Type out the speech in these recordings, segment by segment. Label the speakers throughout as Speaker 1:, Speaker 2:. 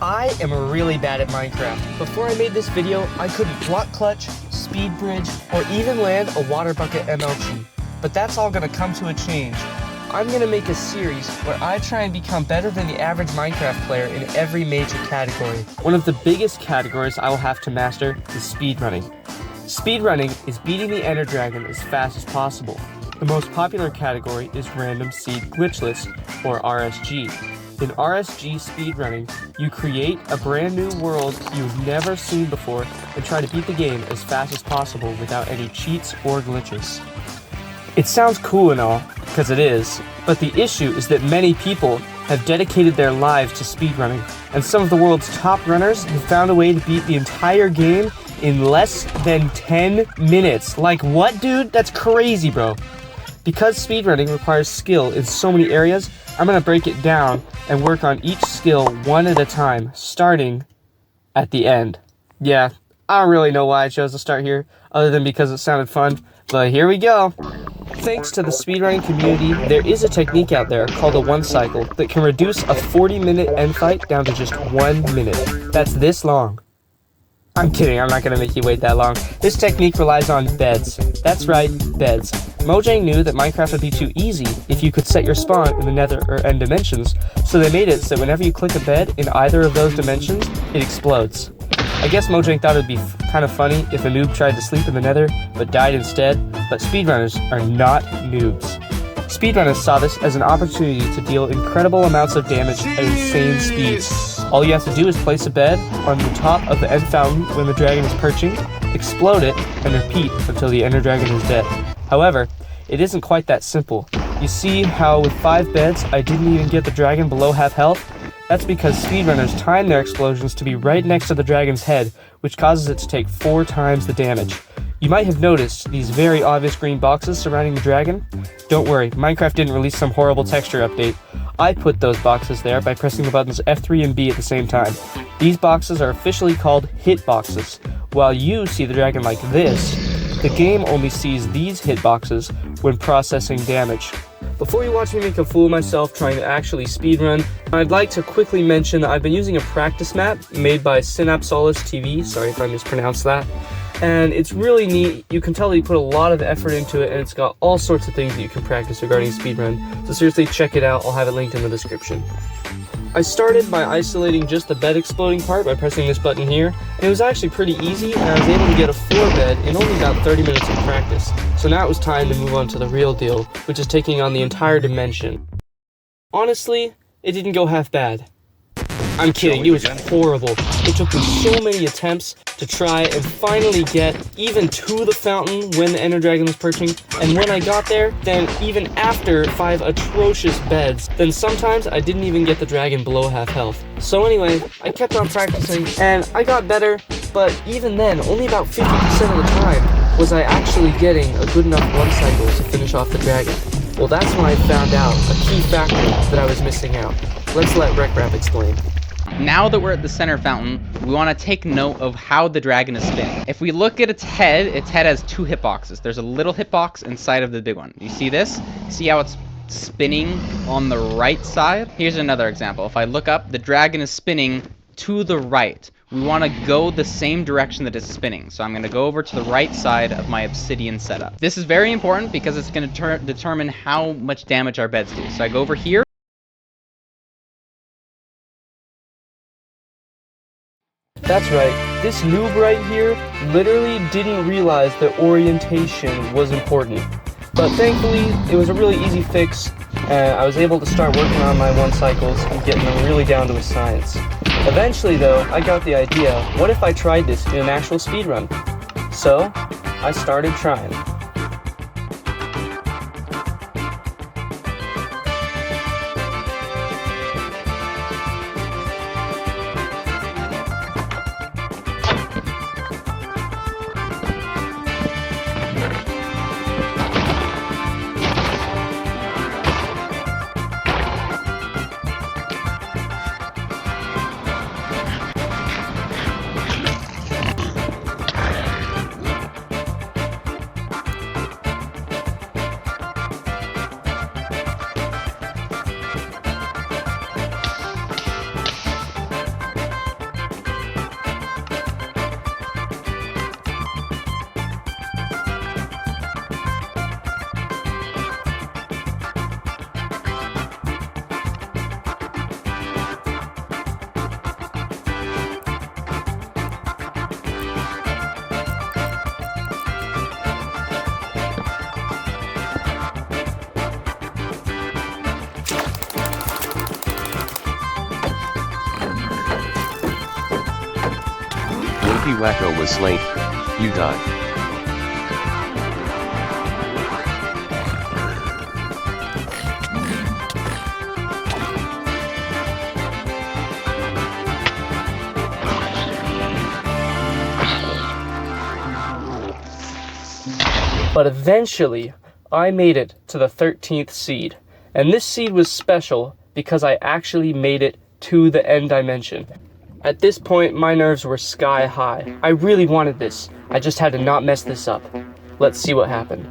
Speaker 1: I am really bad at Minecraft. Before I made this video, I couldn't block clutch, speed bridge, or even land a water bucket MLG. But that's all gonna come to a change. I'm gonna make a series where I try and become better than the average Minecraft player in every major category. One of the biggest categories I will have to master is speedrunning. Speedrunning is beating the Ender Dragon as fast as possible. The most popular category is Random Seed Glitchless, or RSG. In RSG speedrunning, you create a brand new world you've never seen before and try to beat the game as fast as possible without any cheats or glitches. It sounds cool and all, because it is, but the issue is that many people have dedicated their lives to speedrunning, and some of the world's top runners have found a way to beat the entire game in less than 10 minutes. Like what, dude? That's crazy, bro. Because speedrunning requires skill in so many areas, I'm going to break it down and work on each skill one at a time, starting at the end. Yeah, I don't really know why I chose to start here, other than because it sounded fun, but here we go. Thanks to the speedrunning community, there is a technique out there called a one cycle that can reduce a 40-minute end fight down to just 1 minute. That's this long. I'm kidding, I'm not going to make you wait that long. This technique relies on beds. That's right, beds. Mojang knew that Minecraft would be too easy if you could set your spawn in the nether or end dimensions, so they made it so whenever you click a bed in either of those dimensions, it explodes. I guess Mojang thought it would be kind of funny if a noob tried to sleep in the nether, but died instead, but speedrunners are not noobs. Speedrunners saw this as an opportunity to deal incredible amounts of damage at insane speeds. All you have to do is place a bed on the top of the end fountain when the dragon is perching, explode it, and repeat until the ender dragon is dead. However, it isn't quite that simple. You see how with 5 beds I didn't even get the dragon below half health? That's because speedrunners time their explosions to be right next to the dragon's head, which causes it to take 4 times the damage. You might have noticed these very obvious green boxes surrounding the dragon. Don't worry, Minecraft didn't release some horrible texture update. I put those boxes there by pressing the buttons F3 and B at the same time. These boxes are officially called hitboxes. While you see the dragon like this, the game only sees these hitboxes when processing damage. Before you watch me make a fool of myself trying to actually speedrun, I'd like to quickly mention that I've been using a practice map made by Synapsolus TV, sorry if I mispronounced that, and it's really neat. You can tell that you put a lot of effort into it, and it's got all sorts of things that you can practice regarding speedrun, so seriously check it out. I'll have it linked in the description. I started by isolating just the bed exploding part by pressing this button here, and it was actually pretty easy, and I was able to get a 4 bed in only about 30 minutes of practice. So now it was time to move on to the real deal, which is taking on the entire dimension. Honestly, it didn't go half bad. I'm kidding, it was horrible. It took me so many attempts to try and finally get even to the fountain when the ender dragon was perching, and when I got there, then even after 5 atrocious beds, then sometimes I didn't even get the dragon below half health. So anyway, I kept on practicing, and I got better, but even then, only about 50% of the time was I actually getting a good enough one cycle to finish off the dragon. Well, that's when I found out a key factor that I was missing out. Let's let Rekrap explain.
Speaker 2: Now that we're at the center fountain, we want to take note of how the dragon is spinning. If we look at its head has 2 hitboxes. There's a little hitbox inside of the big one. You see this? See how it's spinning on the right side? Here's another example. If I look up, the dragon is spinning to the right. We want to go the same direction that it's spinning. So I'm going to go over to the right side of my obsidian setup. This is very important because it's going to determine how much damage our beds do. So I go over here.
Speaker 1: That's right, this noob right here literally didn't realize that orientation was important. But thankfully, it was a really easy fix, and I was able to start working on my one cycles and getting them really down to a science. Eventually though, I got the idea, what if I tried this in an actual speedrun? So, I started trying.
Speaker 3: WinkyWacko was slain. You die.
Speaker 1: But eventually, I made it to the 13th seed. And this seed was special because I actually made it to the end dimension. At this point, my nerves were sky high. I really wanted this. I just had to not mess this up. Let's see what happened.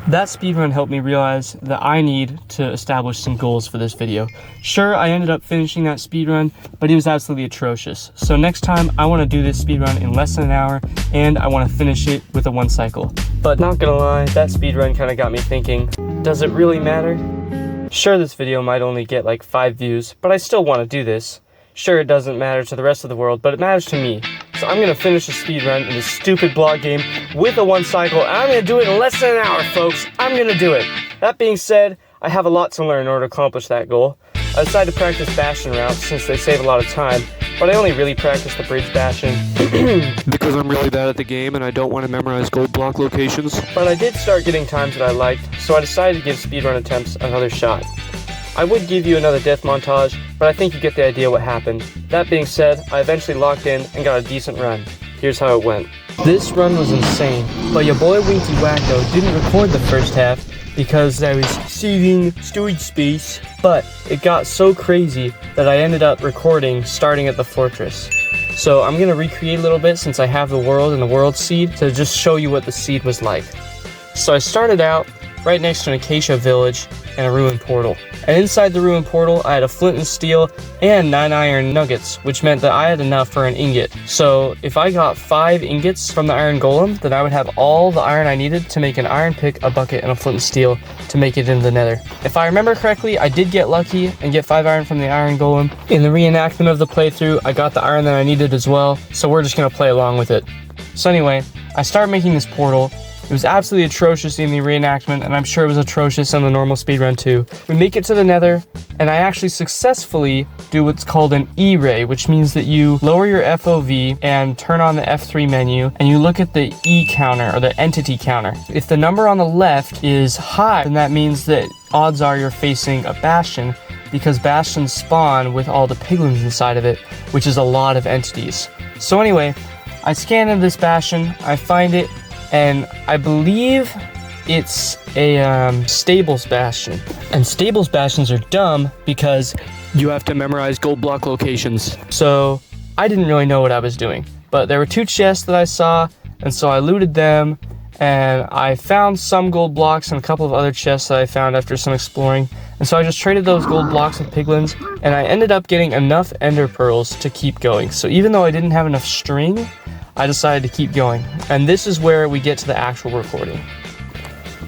Speaker 1: That speedrun helped me realize that I need to establish some goals for this video. Sure, I ended up finishing that speedrun, but it was absolutely atrocious. So next time, I want to do this speedrun in less than an hour, and I want to finish it with a 1 cycle. But not gonna lie, that speedrun kind of got me thinking, does it really matter? Sure, this video might only get like 5 views, but I still want to do this. Sure, it doesn't matter to the rest of the world, but it matters to me. So I'm gonna finish the speedrun in this stupid blog game with a 1 cycle, and I'm gonna do it in less than an hour, folks. I'm gonna do it. That being said, I have a lot to learn in order to accomplish that goal. I decided to practice Bastion routes since they save a lot of time, but I only really practice the bridge Bastion because I'm really bad at the game and I don't want to memorize gold block locations. But I did start getting times that I liked, so I decided to give speedrun attempts another shot. I would give you another death montage, but I think you get the idea what happened. That being said, I eventually locked in and got a decent run. Here's how it went. This run was insane, but your boy WinkyWacko didn't record the first half because I was saving storage space, but it got so crazy that I ended up recording starting at the fortress. So I'm gonna recreate a little bit since I have the world and the world seed to just show you what the seed was like. So I started out right next to an acacia village and a ruined portal. And inside the ruined portal, I had a flint and steel and 9 iron nuggets, which meant that I had enough for an ingot. So if I got 5 ingots from the iron golem, then I would have all the iron I needed to make an iron pick, a bucket, and a flint and steel to make it into the nether. If I remember correctly, I did get lucky and get 5 iron from the iron golem. In the reenactment of the playthrough, I got the iron that I needed as well, so we're just gonna play along with it. So anyway, I started making this portal. It was absolutely atrocious in the reenactment, and I'm sure it was atrocious on the normal speedrun too. We make it to the nether, and I actually successfully do what's called an E-ray, which means that you lower your FOV and turn on the F3 menu, and you look at the E counter, or the entity counter. If the number on the left is high, then that means that odds are you're facing a bastion, because bastions spawn with all the piglins inside of it, which is a lot of entities. So anyway, I scan into this bastion, I find it, and I believe it's a stables bastion. And stables bastions are dumb because you have to memorize gold block locations. So I didn't really know what I was doing. But there were 2 chests that I saw, and so I looted them, and I found some gold blocks and a couple of other chests that I found after some exploring. And so I just traded those gold blocks with piglins, and I ended up getting enough ender pearls to keep going. So even though I didn't have enough string, I decided to keep going. And this is where we get to the actual recording.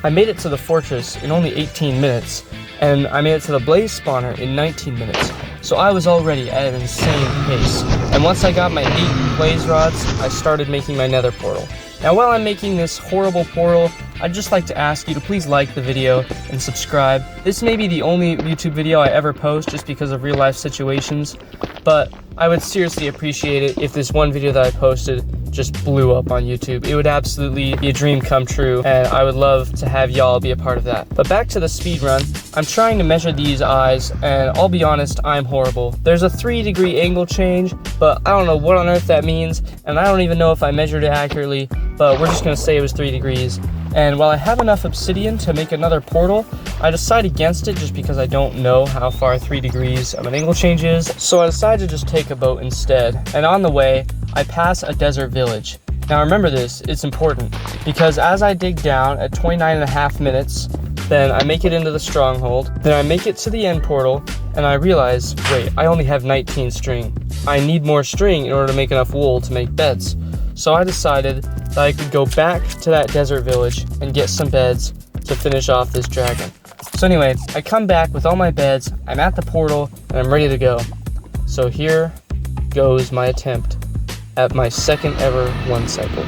Speaker 1: I made it to the fortress in only 18 minutes, and I made it to the blaze spawner in 19 minutes. So I was already at an insane pace. And once I got my 8 blaze rods, I started making my nether portal. Now while I'm making this horrible portal, I'd just like to ask you to please like the video and subscribe. This may be the only YouTube video I ever post just because of real life situations, but I would seriously appreciate it if this one video that I posted just blew up on YouTube. It would absolutely be a dream come true, and I would love to have y'all be a part of that. But back to the speed run, I'm trying to measure these eyes, and I'll be honest, I'm horrible. There's a 3-degree angle change, but I don't know what on earth that means, and I don't even know if I measured it accurately, but we're just gonna say it was 3 degrees. And while I have enough obsidian to make another portal, I decide against it just because I don't know how far 3 degrees of an angle change is. So I decided to just take a boat instead. And on the way, I pass a desert village. Now remember this, it's important, because as I dig down at 29.5 minutes, then I make it into the stronghold, then I make it to the end portal, and I realize, wait, I only have 19 string. I need more string in order to make enough wool to make beds. So I decided that I could go back to that desert village and get some beds to finish off this dragon. So anyway, I come back with all my beds, I'm at the portal, and I'm ready to go. So here goes my attempt at my second ever 1 cycle.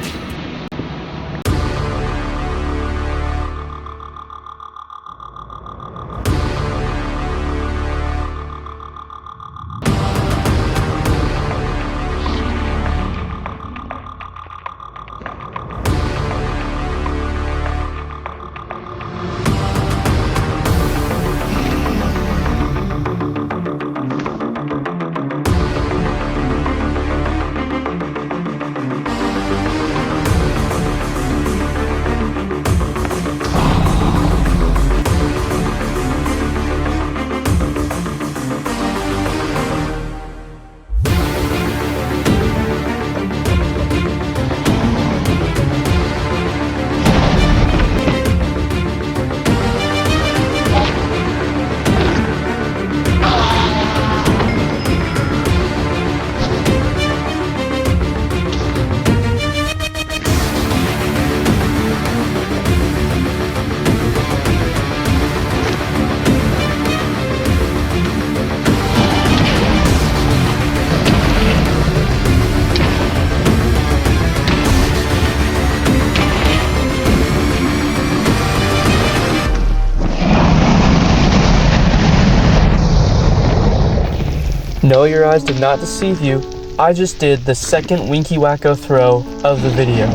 Speaker 1: No, your eyes did not deceive you. I just did the second WinkyWacko throw of the video.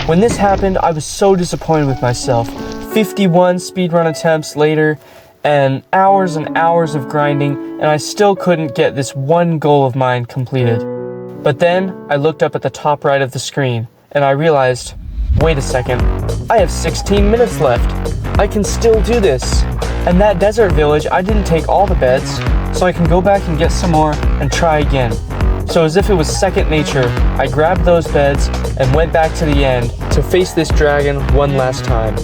Speaker 1: When this happened, I was so disappointed with myself. 51 speedrun attempts later, and hours of grinding, and I still couldn't get this one goal of mine completed. But then, I looked up at the top right of the screen, and I realized, wait a second, I have 16 minutes left. I can still do this. And that desert village, I didn't take all the beds, so I can go back and get some more and try again. So as if it was second nature, I grabbed those beds and went back to the end to face this dragon one last time.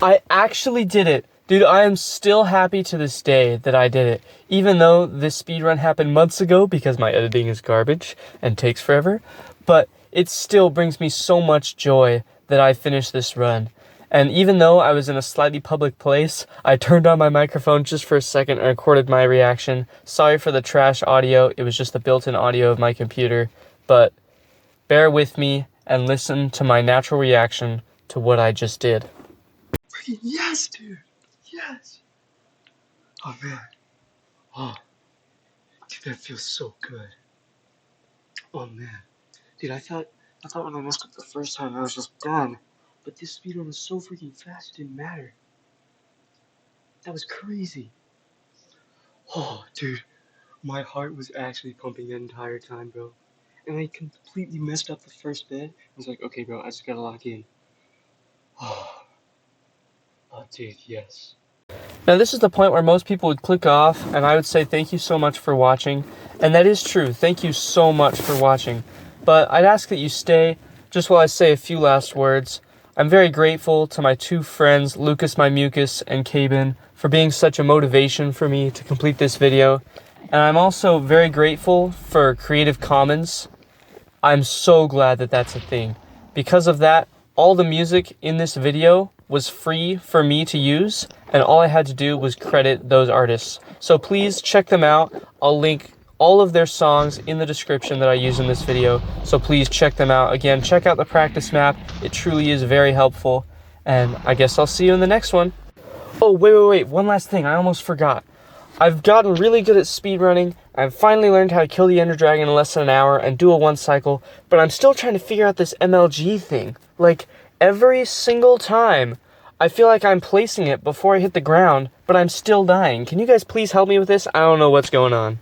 Speaker 1: I actually did it. Dude, I am still happy to this day that I did it. Even though this speedrun happened months ago because my editing is garbage and takes forever. But it still brings me so much joy that I finished this run. And even though I was in a slightly public place, I turned on my microphone just for a second and recorded my reaction. Sorry for the trash audio, it was just the built-in audio of my computer. But bear with me and listen to my natural reaction to what I just did.
Speaker 4: Yes, dude. Yes. Oh man. Oh, dude, that feels so good. Oh man. Dude, I thought when I messed up the first time I was just done. But this speedrun was so freaking fast, it didn't matter. That was crazy. Oh, dude. My heart was actually pumping the entire time, bro. And I completely messed up the first bit. I was like, okay, bro, I just gotta lock in. Oh, dude, yes.
Speaker 1: Now this is the point where most people would click off, and I would say thank you so much for watching. And that is true, thank you so much for watching. But I'd ask that you stay, just while I say a few last words. I'm very grateful to my two friends, Lucas My Mucus and Kevin, for being such a motivation for me to complete this video. And I'm also very grateful for Creative Commons. I'm so glad that that's a thing. Because of that, all the music in this video was free for me to use, and all I had to do was credit those artists. So please check them out. I'll link all of their songs in the description that I use in this video, so please check them out. Again, check out the practice map. It truly is very helpful, and I guess I'll see you in the next one. Oh, wait, one last thing, I almost forgot. I've gotten really good at speedrunning. I've finally learned how to kill the Ender Dragon in less than an hour and do a 1 cycle, but I'm still trying to figure out this MLG thing. Like, every single time, I feel like I'm placing it before I hit the ground, but I'm still dying. Can you guys please help me with this? I don't know what's going on.